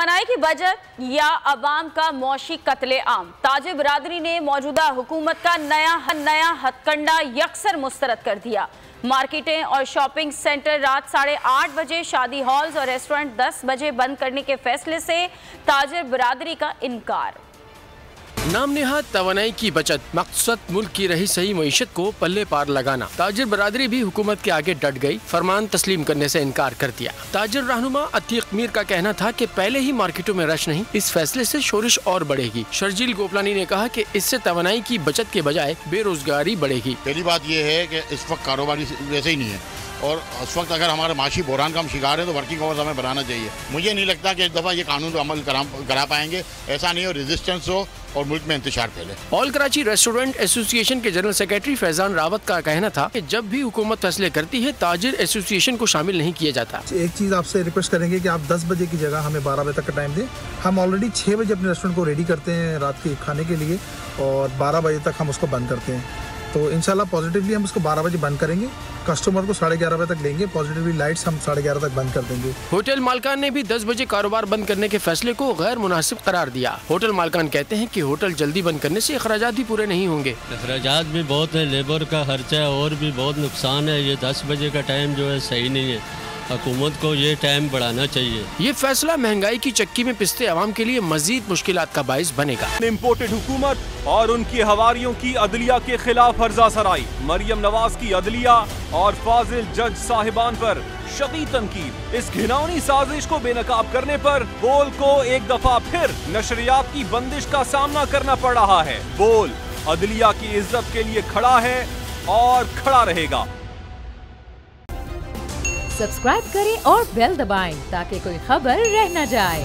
तवानाई की बचत या अवाम का मौशी कत्ले आम। ताजिर बरादरी ने मौजूदा हुकूमत का नया हथकंडा यकसर मुस्तरद कर दिया। मार्केटें और शॉपिंग सेंटर रात 8:30 बजे, शादी हॉल्स और रेस्टोरेंट 10 बजे बंद करने के फैसले से ताजिर बरादरी का इनकार। नाम नेहाद तवानाई की बचत, मकसद मुल्क की रही सही मईशत को पल्ले पार लगाना। ताजिर बरादरी भी हुकूमत के आगे डट गई, फरमान तस्लीम करने से इनकार कर दिया। ताजिर रहनुमा अतीक मीर का कहना था कि पहले ही मार्केटों में रश नहीं, इस फैसले से शोरिश और बढ़ेगी। शर्जील गोपलानी ने कहा कि इससे तवानाई की बचत के बजाय बेरोजगारी बढ़ेगी। पहली बात यह है कि इस वक्त कारोबारी वैसे ही नहीं है और इस वक्त अगर हमारे माशी बहरान का हम शिकार है तो वर्किंग आवर्स हमें बढ़ाना चाहिए। मुझे नहीं लगता कि इस दफ़ा ये कानून अमल करा पाएंगे। ऐसा नहीं हो रेजिस्टेंस हो और मुल्क में इंतशार फैले। ऑल कराची रेस्टोरेंट एसोसिएशन के जनरल सेक्रेटरी फैजान रावत का कहना था कि जब भी हुकूमत फैसले करती है ताजिर एसोसिएशन को शामिल नहीं किया जाता। एक चीज़ आपसे रिक्वेस्ट करेंगे कि आप 10 बजे की जगह हमें 12 बजे तक का टाइम दें। हम ऑलरेडी 6 बजे अपने रेस्टोरेंट को रेडी करते हैं रात के खाने के लिए और 12 बजे तक हम उसको बंद करते हैं। तो इंशाल्लाह पॉजिटिवली हम उसको 12 बजे बंद करेंगे, कस्टमर को 11:30 बजे तक लेंगे, पॉजिटिवली लाइट्स हम 11:30 तक बंद कर देंगे। होटल मालकान ने भी 10 बजे कारोबार बंद करने के फैसले को गैर मुनासिब करार दिया। होटल मालकान कहते हैं कि होटल जल्दी बंद करने से अखराजात भी पूरे नहीं होंगे। अखराजात भी बहुत है, लेबर का खर्चा है और भी बहुत नुकसान है। ये 10 बजे का टाइम जो है सही नहीं है, हुकूमत को ये टाइम बढ़ाना चाहिए। ये फैसला महंगाई की चक्की में पिसते आवाम के लिए मजीद मुश्किलात का बाइस बनेगा। इम्पोर्टेड हुकूमत और उनकी हवारियों की अदलिया के खिलाफ हर्जा सराई। मरियम नवाज की अदलिया और फाजिल जज साहिबान पर शदीद तनकीद। इस घिनौनी साजिश को बेनकाब करने पर बोल को एक दफा फिर नशरियात की बंदिश का सामना करना पड़ रहा है। बोल अदलिया की इज्जत के लिए खड़ा है और खड़ा रहेगा। सब्सक्राइब करें और बेल दबाएं ताकि कोई खबर रह न जाए।